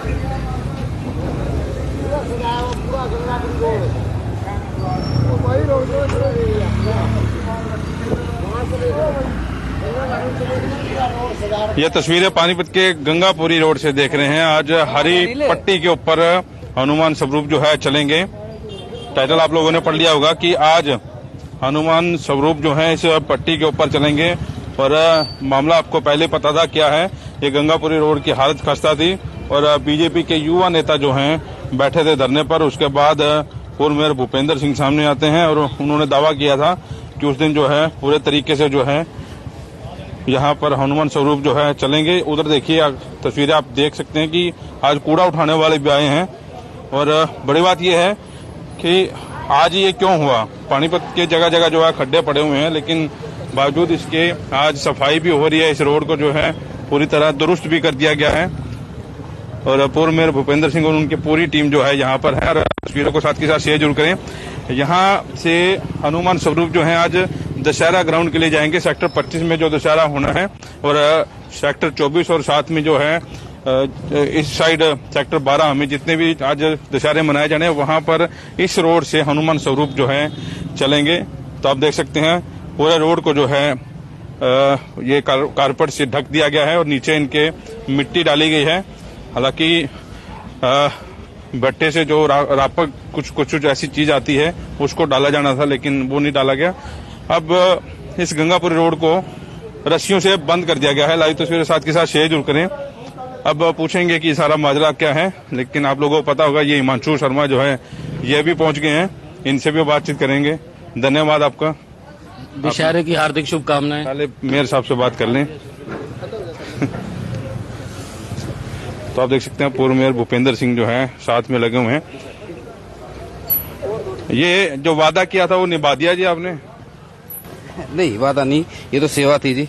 ये तस्वीरें पानीपत के गंगापुरी रोड से देख रहे हैं। आज हरी पट्टी के ऊपर हनुमान स्वरूप जो है चलेंगे। टाइटल आप लोगों ने पढ़ लिया होगा कि आज हनुमान स्वरूप जो है इस पट्टी के ऊपर चलेंगे। और मामला आपको पहले पता था क्या है, ये गंगापुरी रोड की हालत खस्ता थी और बीजेपी के युवा नेता जो हैं बैठे थे धरने पर। उसके बाद पूर्व मेयर भूपेंद्र सिंह सामने आते हैं और उन्होंने दावा किया था कि उस दिन जो है पूरे तरीके से जो है यहाँ पर हनुमान स्वरूप जो है चलेंगे। उधर देखिए तस्वीरें आप देख सकते हैं कि आज कूड़ा उठाने वाले भी आए हैं। और बड़ी बात यह है कि आज ये क्यों हुआ, पानीपत के जगह जगह जो है खड्डे पड़े हुए हैं, लेकिन बावजूद इसके आज सफाई भी हो रही है। इस रोड को जो है पूरी तरह दुरुस्त भी कर दिया गया है और पूर्व मेयर भूपेंद्र सिंह और उनकी पूरी टीम जो है यहाँ पर है। और तस्वीरों को साथ के साथ शेयर जरूर करें। यहाँ से हनुमान स्वरूप जो है आज दशहरा ग्राउंड के लिए जाएंगे। सेक्टर 25 में जो दशहरा होना है और सेक्टर 24 और साथ में जो है इस साइड सेक्टर 12 में जितने भी आज दशहरे मनाए जाने हैं वहां पर इस रोड से हनुमान स्वरूप जो है चलेंगे। तो आप देख सकते हैं पूरे रोड को जो है ये कारपेट से ढक दिया गया है और नीचे इनके मिट्टी डाली गई है। हालांकि भट्टे से जो रापक कुछ ऐसी चीज आती है उसको डाला जाना था, लेकिन वो नहीं डाला गया। अब इस गंगापुरी रोड को रस्सियों से बंद कर दिया गया है। लाइव तस्वीरें साथ के साथ शेयर जरूर करें। अब पूछेंगे कि सारा माजरा क्या है, लेकिन आप लोगों को पता होगा ये हिमांशु शर्मा जो है ये भी पहुंच गए हैं, इनसे भी बातचीत करेंगे। धन्यवाद आपका। दशहरे की हार्दिक शुभकामनाएं। पहले मेयर साहब से बात कर लें। तो आप देख सकते हैं पूर्व मेयर भूपेंद्र सिंह जो है साथ में लगे हुए हैं। ये जो वादा किया था वो निभा दिया जी आपने? नहीं, वादा नहीं, ये तो सेवा थी जी।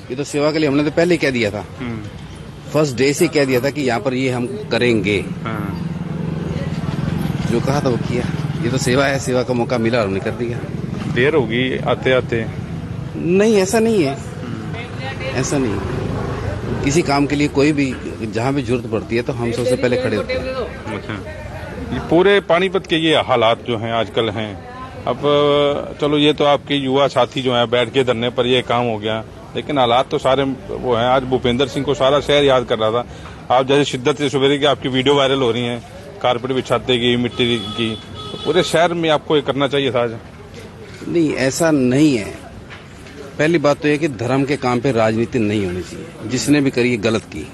ये तो सेवा के लिए हमने तो पहले कह दिया था, फर्स्ट डे से कह दिया था कि यहाँ पर ये हम करेंगे। जो कहा था वो किया। ये तो सेवा है, सेवा का मौका मिला और हमने कर दिया। देर होगी आते आते? नहीं, ऐसा नहीं है, ऐसा नहीं है। किसी काम के लिए कोई भी जहाँ भी जरूरत पड़ती है तो हम सबसे पहले खड़े होते हैं। अच्छा, ये पूरे पानीपत के ये हालात जो हैं आजकल हैं। अब चलो ये तो आपके युवा साथी जो हैं बैठ के धरने पर ये काम हो गया, लेकिन हालात तो सारे वो हैं। आज भूपेंद्र सिंह को सारा शहर याद कर रहा था। आप जैसे शिद्दत से सवेरे की आपकी वीडियो वायरल हो रही है, कारपेट बिछाते की मिट्टी की, तो पूरे शहर में आपको ये करना चाहिए था आज। नहीं, ऐसा नहीं है। पहली बात तो यह कि धर्म के काम पे राजनीति नहीं होनी चाहिए। जिसने भी करी गलत की।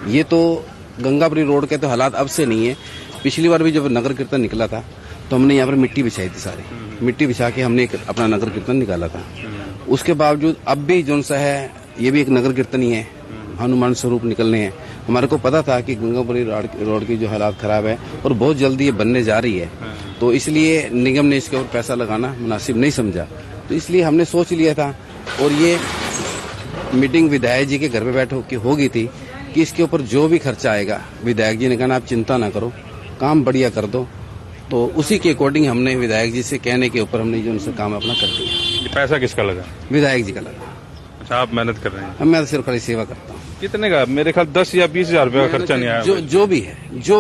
ये तो गंगापुरी रोड के तो हालात अब से नहीं है। पिछली बार भी जब नगर कीर्तन निकला था तो हमने यहाँ पर मिट्टी बिछाई थी, सारी मिट्टी बिछा के हमने अपना नगर कीर्तन निकाला था। उसके बावजूद अब भी जो सा है ये भी एक नगर कीर्तन ही है, हनुमान स्वरूप निकलने हैं। हमारे को पता था कि गंगापुरी रोड की जो हालात खराब है और बहुत जल्दी ये बनने जा रही है, तो इसलिए निगम ने इसके ऊपर पैसा लगाना मुनासिब नहीं समझा, तो इसलिए हमने सोच लिया था। और ये मीटिंग विधायक जी के घर पे बैठ के होगी थी कि इसके ऊपर जो भी खर्चा आएगा, विधायक जी ने कहा आप चिंता ना करो, काम बढ़िया कर दो। तो उसी के अकॉर्डिंग हमने विधायक जी से कहने के ऊपर हमने जो उनसे काम अपना कर दिया। ये पैसा किसका लगा? विधायक जी का लगा। अच्छा, आप मेहनत कर रहे हैं? मैं सिर्फ खाली सेवा करता हूँ। कितने का? मेरे ख्याल 10 या 20 हजार रुपये का खर्चा नहीं आया। जो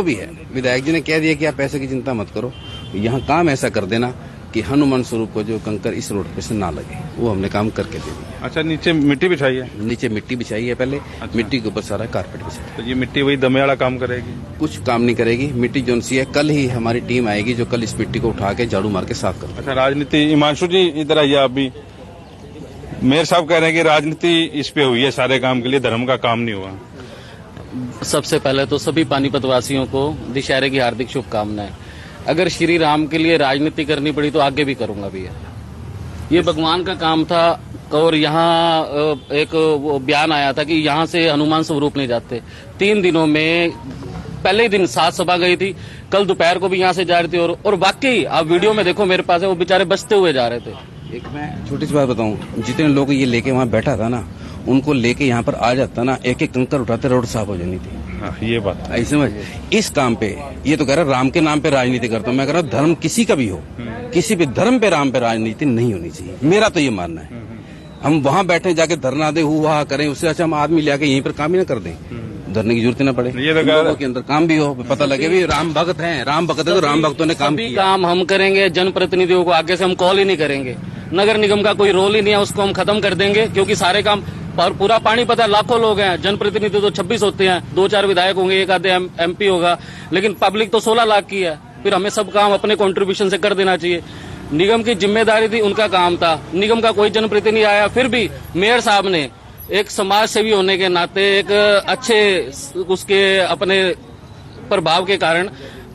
भी है विधायक जी ने कह दिया कि आप पैसे की चिंता मत करो, यहाँ काम ऐसा कर देना कि हनुमान स्वरूप को जो कंकर इस रोड पे से ना लगे, वो हमने काम करके दे दिया। अच्छा, नीचे मिट्टी बिछाई है? नीचे मिट्टी बिछाई है पहले। अच्छा। मिट्टी के ऊपर सारा कारपेट बिछाया। तो ये मिट्टी वही दमे वाला काम करेगी? कुछ काम नहीं करेगी। मिट्टी जो सी है, कल ही हमारी टीम आएगी जो कल इस मिट्टी को उठा के झाड़ू मार के साफ कर। अच्छा, राजनीति, हिमांशु जी इधर आइए। आप भी, मेयर साहब कह रहे हैं कि राजनीति इस पे हुई है सारे काम के लिए, धर्म का काम नहीं हुआ। सबसे पहले तो सभी पानीपत वासियों को दशहरे की हार्दिक शुभकामनाएं। अगर श्री राम के लिए राजनीति करनी पड़ी तो आगे भी करूंगा भैया। ये भगवान का काम था। और यहाँ एक वो बयान आया था कि यहाँ से हनुमान स्वरूप नहीं जाते। 3 दिनों में पहले ही दिन 7 सभा गई थी, कल दोपहर को भी यहाँ से जा रही थी। और वाकई आप वीडियो में देखो, मेरे पास है, वो बेचारे बचते हुए जा रहे थे। एक मैं छोटी सी बात बताऊं, जितने लोग ये लेके वहाँ बैठा था ना, उनको लेके यहाँ पर आ जाता ना, एक एक कंकर उठाते रोड साफ हो जानी थी। हाँ, ये बात ऐसे समझ। इस काम पे ये तो कह रहा राम के नाम पे राजनीति करता हूँ, मैं कह रहा धर्म किसी का भी हो, किसी भी धर्म पे राम पे राजनीति नहीं होनी चाहिए। मेरा तो ये मानना है। हम वहाँ बैठे जाके धरना दे हुआ करें, उससे अच्छा हम आदमी ले आके यहीं पर काम ही ना कर दें। धरने की जरूरत ही ना पड़े। ये तो लोगों के अंदर काम भी हो, पता लगे भी राम भक्त हैं, राम भक्त है तो राम भक्तों ने काम सभी किया। काम हम करेंगे, जनप्रतिनिधियों को आगे से हम कॉल ही नहीं करेंगे। नगर निगम का कोई रोल ही नहीं है, उसको हम खत्म कर देंगे, क्योंकि सारे काम और पूरा पानी पता है, लाखों लोग हैं, जनप्रतिनिधि तो 26 होते हैं, 2-4 विधायक होंगे, एक आधे MP होगा, लेकिन पब्लिक तो 16 लाख की है। फिर हमें सब काम अपने कंट्रीब्यूशन से कर देना चाहिए। निगम की जिम्मेदारी थी, उनका काम था, निगम का कोई जनप्रतिनिधि आया, फिर भी मेयर साहब ने एक समाज सेवी होने के नाते, एक अच्छे उसके अपने प्रभाव के कारण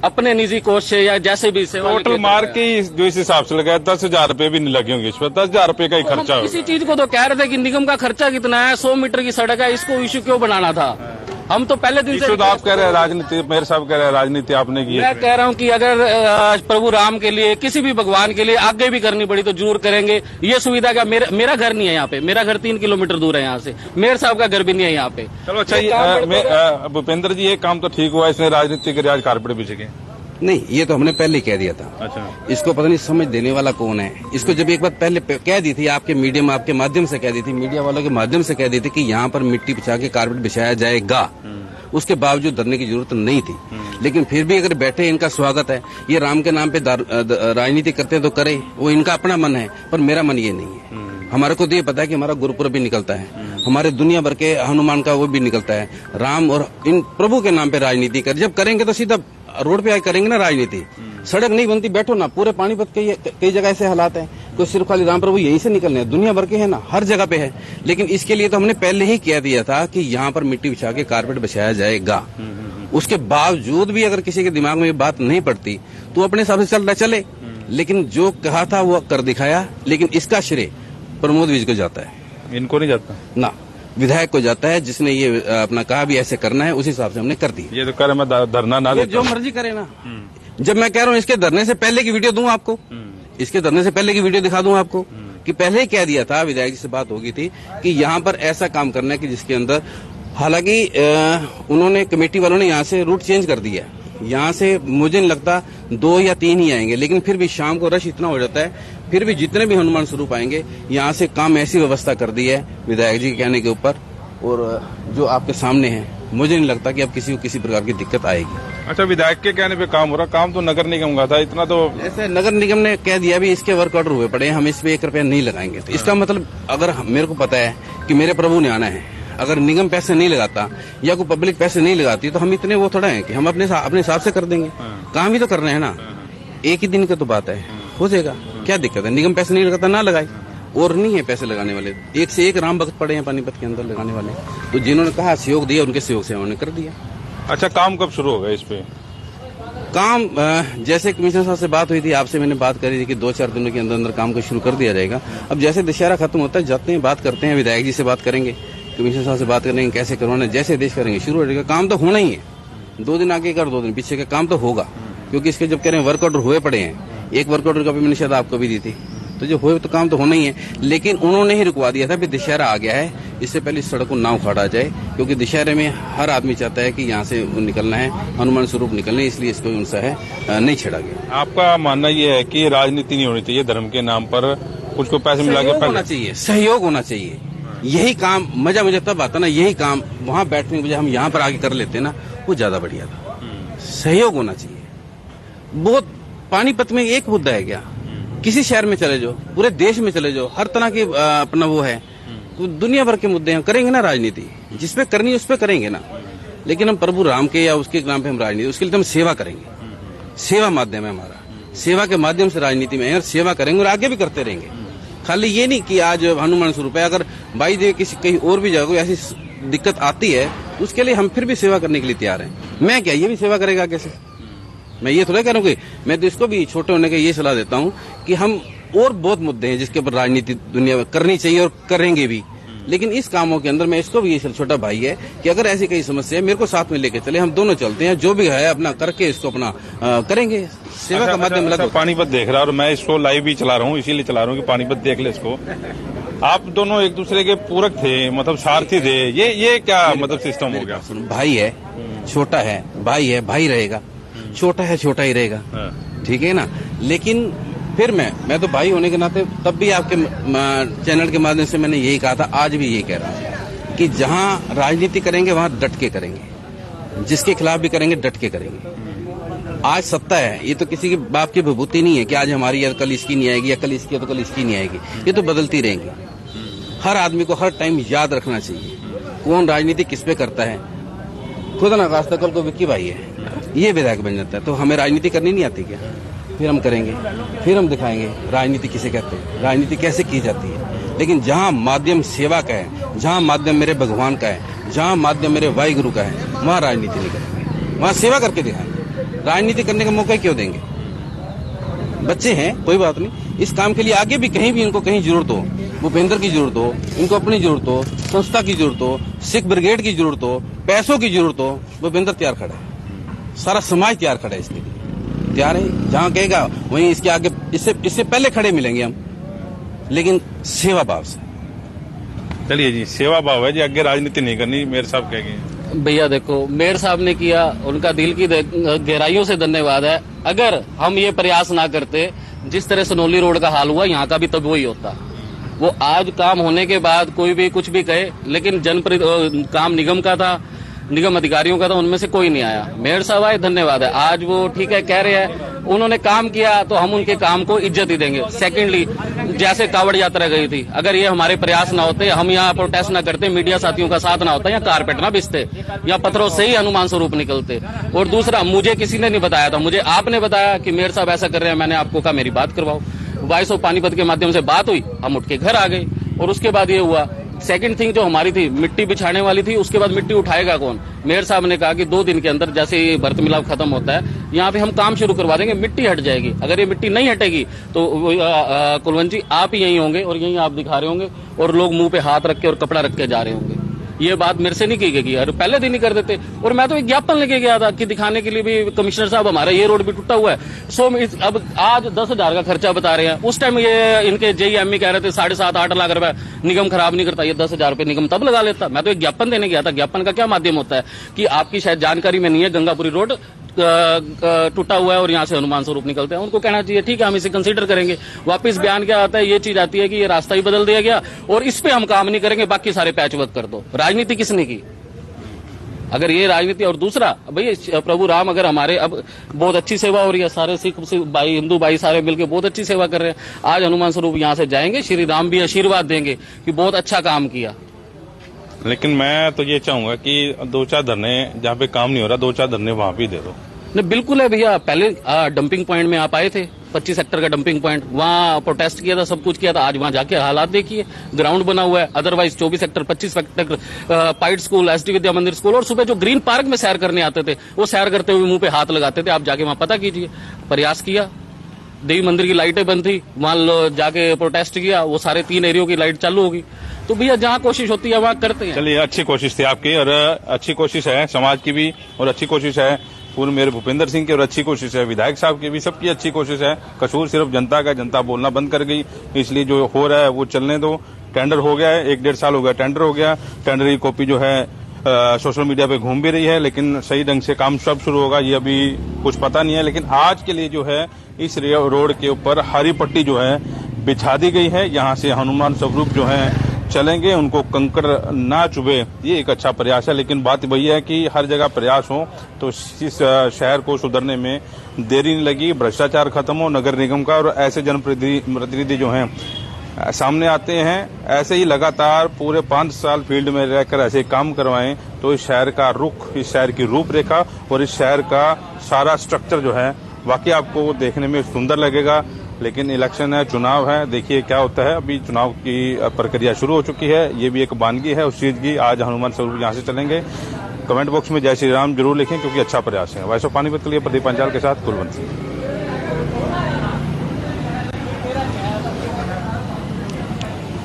अपने निजी कोष से या जैसे भी सेवा टोटल मार के जो इस हिसाब से लगाया 10,000 रुपए भी नहीं लगे होंगे इस पर, 10,000 रुपए का ही खर्चा इसी होगा। चीज को तो कह रहे थे कि निगम का खर्चा कितना है, 100 मीटर की सड़क है, इसको इश्यू क्यों बनाना था। हम तो पहले दिन से इशू तो आप कह रहे हैं राजनीति, मेयर साहब कह रहे हैं राजनीति आपने की है। मैं कह रहा हूं कि अगर प्रभु राम के लिए, किसी भी भगवान के लिए आगे भी करनी पड़ी तो जरूर करेंगे। ये सुविधा क्या, मेरा घर नहीं है यहाँ पे, मेरा घर 3 किलोमीटर दूर है यहाँ से, मेयर साहब का घर भी नहीं है यहाँ पे। चलो अच्छा, ये भूपेंद्र जी, ये काम तो ठीक हुआ, इसने राजनीति के रियाज कारपेट बिछ गए। नहीं, ये तो हमने पहले ही कह दिया था। अच्छा, इसको पता नहीं समझ देने वाला कौन है। इसको जब एक बार पहले कह दी थी, आपके मीडियम आपके माध्यम से कह दी थी, मीडिया वालों के माध्यम से कह दी थी कि यहाँ पर मिट्टी बिछा के कारपेट बिछाया जाएगा, उसके बावजूद धरने की जरूरत नहीं थी। लेकिन फिर भी अगर बैठे, इनका स्वागत है। ये राम के नाम पे राजनीति करते हैं तो करे, वो इनका अपना मन है, पर मेरा मन ये नहीं है। हमारे को तो ये पता है कि हमारा गुरुपुरब भी निकलता है, हमारे दुनिया भर के हनुमान का वो भी निकलता है। राम और इन प्रभु के नाम पे राजनीति कर, जब करेंगे तो सीधा रोड पे आके करेंगे ना राजनीति। सड़क नहीं बनती, बैठो ना, पूरे पानीपत के कई जगह ऐसे हालात हैं, कोई सिर्फ खाली राम प्रभु यहीं से निकलने हैं, दुनिया भर के है ना, हर जगह पे है। लेकिन इसके लिए तो हमने पहले ही कह दिया था कि यहाँ पर मिट्टी बिछा के कारपेट बिछाया जाएगा। उसके बावजूद भी अगर किसी के दिमाग में ये बात नहीं पड़ती तो अपने हिसाब से चल रहा चले, लेकिन जो कहा था वो कर दिखाया। लेकिन इसका श्रेय प्रमोद विज को जाता है, इनको नहीं जाता ना विधायक को जाता है, जिसने ये अपना कहा भी ऐसे करना है, उस हिसाब से हमने कर दी। ये तो कह रहे मैं धरना ना ये देता। जो मर्जी करे ना। जब मैं कह रहा हूँ इसके धरने से पहले की वीडियो दूं आपको, इसके धरने से पहले की वीडियो दिखा दूं आपको, कि पहले ही कह दिया था, विधायक जी से बात होगी थी कि यहाँ पर ऐसा काम करना है कि जिसके अंदर, हालांकि उन्होंने कमेटी वालों ने यहाँ से रूट चेंज कर दिया। यहाँ से मुझे नहीं लगता 2 या 3 ही आएंगे, लेकिन फिर भी शाम को रश इतना हो जाता है, फिर भी जितने भी हनुमान स्वरूप आएंगे यहाँ से काम ऐसी व्यवस्था कर दी है विधायक जी के कहने के ऊपर, और जो आपके सामने है, मुझे नहीं लगता कि अब किसी को किसी प्रकार की दिक्कत आएगी। अच्छा, विधायक के कहने पे काम हो रहा, काम तो नगर निगम का था, इतना तो ऐसे नगर निगम ने कह दिया भी इसके वर्क ऑर्डर हुए पड़े हैं, हम इस पे 1 रुपया नहीं लगाएंगे। तो इसका मतलब, अगर मेरे को पता है कि मेरे प्रभु ने आना है, अगर निगम पैसे नहीं लगाता या कोई पब्लिक पैसे नहीं लगाती तो हम इतने वो थोड़ा है कि हम अपने हिसाब से कर देंगे। काम ही तो कर रहे हैं ना, एक ही दिन की तो बात है, हो जाएगा, क्या दिक्कत है। निगम पैसे नहीं लगाता ना लगाए, और नहीं है पैसे लगाने वाले, एक से एक राम भक्त पड़े हैं पानीपत के अंदर लगाने वाले। तो जिन्होंने कहा सहयोग दिया, उनके सहयोग से उन्होंने कर दिया। अच्छा, काम कब शुरू होगा इस पे? काम जैसे कमिश्नर साहब से बात हुई थी, आपसे मैंने बात करी थी कि 2-4 दिनों के अंदर अंदर काम को शुरू कर दिया जाएगा। अब जैसे दशहरा खत्म होता है, जाते हैं, बात करते हैं, विधायक जी से बात करेंगे, कमिश्नर साहब से बात करेंगे कैसे करवाना, जैसे देश करेंगे शुरू हो जाएगा। काम तो होना ही है, 2 दिन आगे कर 2 दिन पीछे का काम तो होगा, क्योंकि इसके जब कह रहे हैं वर्क ऑर्डर हुए पड़े हैं, एक वर्क ऑर्डर कॉपी मैंने शायद आपको भी दी थी, तो जो हुए तो काम तो होना ही है। लेकिन उन्होंने ही रुकवा दिया था कि दशहरा आ गया है, इससे पहले इस सड़क को ना उखाड़ा जाए, क्योंकि दशहरे में हर आदमी चाहता है कि यहाँ से निकलना है, हनुमान स्वरूप निकलना है, इसलिए इसको उनसा है नहीं छेड़ा गया। आपका मानना ये है कि राजनीति नहीं होनी चाहिए, धर्म के नाम पर कुछ को पैसे मिला के होना चाहिए, सहयोग होना चाहिए। यही काम मजा मुझे तब आता ना, यही काम वहाँ बैठने के बजाय हम यहाँ पर आगे कर लेते ना, वो ज्यादा बढ़िया था। सहयोग होना चाहिए। बहुत पानीपत में एक मुद्दा है क्या, किसी शहर में चले जाओ, पूरे देश में चले जाओ, हर तरह की अपना वो है, तो दुनिया भर के मुद्दे हैं, करेंगे ना राजनीति, जिसपे करनी है उस पे करेंगे ना। लेकिन हम प्रभु राम के या उसके नाम पे हम राजनीति, उसके लिए तो हम सेवा करेंगे, सेवा माध्यम है हमारा, सेवा के माध्यम से राजनीति में है, और सेवा करेंगे और आगे भी करते रहेंगे। खाली ये नहीं कि आज हनुमान स्वरूप है, अगर भाई देव किसी कहीं और भी जगह कोई ऐसी दिक्कत आती है, उसके लिए हम फिर भी सेवा करने के लिए तैयार हैं। मैं क्या, ये भी सेवा करेगा कैसे? मैं ये थोड़ा कह रहा हूँ कि मैं तो इसको भी छोटे होने का ये सलाह देता हूँ कि हम, और बहुत मुद्दे हैं जिसके ऊपर राजनीति दुनिया में करनी चाहिए और करेंगे भी, लेकिन इस कामों के अंदर मैं इसको भी, ये छोटा भाई है कि अगर ऐसी कई समस्या है, मेरे को साथ में लेके चले, हम दोनों चलते हैं, जो भी है अपना करके इसको अपना करेंगे, सेवा का माध्यम लगा। पानीपत देख रहा है, और मैं इसको लाइव भी चला रहा हूँ, इसीलिए चला रहा हूँ कि पानीपत देख ले इसको। आप दोनों एक दूसरे के पूरक थे, मतलब सारथी थे, ये क्या मतलब सिस्टम हो गया? भाई है, छोटा है, भाई है, भाई रहेगा, छोटा है, छोटा ही रहेगा, ठीक है ना। लेकिन फिर मैं तो भाई होने के नाते तब भी आपके चैनल के माध्यम से मैंने यही कहा था, आज भी यही कह रहा हूँ, कि जहां राजनीति करेंगे वहां डट के करेंगे, जिसके खिलाफ भी करेंगे डट के करेंगे। आज सत्ता है, ये तो किसी के बाप की विभूति नहीं है कि आज हमारी या कल इसकी नहीं आएगी, या कल इसकी तो कल इसकी नहीं आएगी। ये तो बदलती रहेंगी। हर आदमी को हर टाइम याद रखना चाहिए कौन राजनीति किस पे करता है। खुद ना खास्ता कल को विक्की भाई है, ये विधायक बन जाता है, तो हमें राजनीति करनी नहीं आती क्या? फिर हम करेंगे, फिर हम दिखाएंगे राजनीति किसे कहते हैं, राजनीति कैसे की जाती है। लेकिन जहां माध्यम सेवा का है, जहां माध्यम मेरे भगवान का है, जहां माध्यम मेरे वाहिगुरु का है, वहां राजनीति नहीं करेंगे, वहां सेवा करके दिखाएंगे। राजनीति करने का मौका क्यों देंगे? बच्चे हैं, कोई बात नहीं, इस काम के लिए आगे भी कहीं भी इनको कहीं जरूरत हो, भूपेंद्र की जरूरत हो, इनको अपनी जरूरत हो, संस्था की जरूरत हो, सिख ब्रिगेड की जरूरत हो, पैसों की जरूरत हो, भूपेंद्र तैयार खड़ा है, सारा समाज तैयार खड़ा है, इसके लिए तैयार है। जहां कहेगा वहीं इसके आगे, इससे पहले खड़े मिलेंगे हम, लेकिन सेवा भाव से। चलिए जी, सेवा भाव है जी, आगे राजनीति नहीं करनी, मेयर साहब कहेंगे। भैया देखो, मेयर साहब ने किया, उनका दिल की गहराइयों से धन्यवाद है। अगर हम ये प्रयास ना करते, जिस तरह सनोली रोड का हाल हुआ, यहाँ का भी तब वही होता। वो आज काम होने के बाद कोई भी कुछ भी कहे, लेकिन काम निगम का था, निगम अधिकारियों का था, उनमें से कोई नहीं आया। मेयर साहब आए, धन्यवाद है। आज वो ठीक है कह रहे हैं, उन्होंने काम किया तो हम उनके काम को इज्जत ही देंगे। सेकेंडली, जैसे कावड़ यात्रा गई थी, अगर ये हमारे प्रयास ना होते, हम यहाँ प्रोटेस्ट ना करते, मीडिया साथियों का साथ ना होता, या कारपेट ना बिछते, या पत्थरों से ही हनुमान स्वरूप निकलते। और दूसरा, मुझे किसी ने नहीं बताया था, मुझे आपने बताया कि मेयर साहब ऐसा कर रहे हैं, मैंने आपको कहा मेरी बात करवाओ। वॉइस ऑफ पानीपत के माध्यम से बात हुई, हम उठ के घर आ गए। और उसके बाद ये हुआ, सेकंड थिंग जो हमारी थी, मिट्टी बिछाने वाली थी, उसके बाद मिट्टी उठाएगा कौन? मेयर साहब ने कहा कि 2 दिन के अंदर जैसे ये भर्त मिलाप खत्म होता है, यहाँ पे हम काम शुरू करवा देंगे, मिट्टी हट जाएगी। अगर ये मिट्टी नहीं हटेगी तो कुलवंत जी आप ही यहीं होंगे, और यहीं आप दिखा रहे होंगे, और लोग मुंह पे हाथ रख के और कपड़ा रख के जा रहे होंगे। ये बात मेरे से नहीं की गई, अरे पहले दिन ही कर देते। और मैं तो एक ज्ञापन लेके गया था कि दिखाने के लिए भी, कमिश्नर साहब हमारा ये रोड भी टूटा हुआ है, अब आज 10,000 का खर्चा बता रहे हैं। उस टाइम ये इनके JEME कह रहे थे 7.5-8 लाख रुपए निगम खराब नहीं करता, ये 10,000 रुपए निगम तब लगा लेता। मैं तो एक ज्ञापन देने गया था। ज्ञापन का क्या माध्यम होता है कि आपकी शायद जानकारी में नहीं है, गंगापुरी रोड टूटा हुआ है और यहाँ से हनुमान स्वरूप निकलते हैं। उनको कहना चाहिए ठीक है, हम इसे कंसीडर करेंगे। वापस बयान क्या आता है, ये चीज आती है कि ये रास्ता ही बदल दिया गया और इस पे हम काम नहीं करेंगे, बाकी सारे पैच वर्क कर दो। राजनीति किसने की? अगर ये राजनीति। और दूसरा, भैया प्रभु राम अगर हमारे, अब बहुत अच्छी सेवा हो रही है, सारे सिख भाई, हिंदू भाई सारे मिलकर बहुत अच्छी सेवा कर रहे हैं। आज हनुमान स्वरूप यहाँ से जाएंगे, श्री राम भी आशीर्वाद देंगे कि बहुत अच्छा काम किया। लेकिन मैं तो ये चाहूंगा कि 2-4 धरने जहाँ पे काम नहीं हो रहा, 2-4 धरने वहां भी दे दो। नहीं, बिल्कुल है भैया। पहले डंपिंग पॉइंट में आप आए थे, 25 सेक्टर का डंपिंग पॉइंट, वहाँ प्रोटेस्ट किया था, सब कुछ किया था। आज वहाँ जाके हालात देखिए, ग्राउंड बना हुआ है। अदरवाइज 24 सेक्टर, 25 सेक्टर, पाइट स्कूल, SD विद्या मंदिर स्कूल, और सुबह जो ग्रीन पार्क में सैर करने आते थे, वो सैर करते हुए मुंह पे हाथ लगाते थे। आप जाके वहाँ पता कीजिए। प्रयास किया, देवी मंदिर की लाइटें बंद थी, वहाँ जाके प्रोटेस्ट किया, वो सारे 3 एरियो की लाइट चालू होगी। तो भैया जहाँ कोशिश होती है वहाँ करते हैं। चलिए, अच्छी कोशिश थी आपकी, और अच्छी कोशिश है समाज की भी, और अच्छी कोशिश है पूर्व मेयर भूपेंद्र सिंह की, और अच्छी कोशिश है विधायक साहब की भी, सबकी अच्छी कोशिश है। कसूर सिर्फ जनता का, जनता बोलना बंद कर गई, इसलिए जो हो रहा है वो चलने दो। टेंडर हो गया है, 1-1.5 साल हो गया टेंडर हो गया। टेंडर की कॉपी जो है सोशल मीडिया पे घूम भी रही है, लेकिन सही ढंग से काम कब शुरू होगा ये अभी कुछ पता नहीं है। लेकिन आज के लिए जो है इस रोड के ऊपर हरी पट्टी जो है बिछा दी गई है। यहाँ से हनुमान स्वरूप जो है चलेंगे, उनको कंकड़ ना चुभे, ये एक अच्छा प्रयास है। लेकिन बात वही है कि हर जगह प्रयास हो तो इस शहर को सुधरने में देरी नहीं लगी, भ्रष्टाचार खत्म हो नगर निगम का, और ऐसे जनप्रतिनिधि जो हैं सामने आते हैं, ऐसे ही लगातार पूरे 5 साल फील्ड में रहकर ऐसे काम करवाएं, तो इस शहर का रुख, इस शहर की रूपरेखा और इस शहर का सारा स्ट्रक्चर जो है वाकई आपको देखने में सुंदर लगेगा। लेकिन इलेक्शन है, चुनाव है, देखिए क्या होता है। अभी चुनाव की प्रक्रिया शुरू हो चुकी है, ये भी एक वानगी है उस चीज की। आज हनुमान स्वरूप यहाँ से चलेंगे। कमेंट बॉक्स में जय श्री राम जरूर लिखें, क्योंकि अच्छा प्रयास है। वॉइस ऑफ पानीपत के लिए प्रदीप पंचाल के साथ कुलवंत सिंह।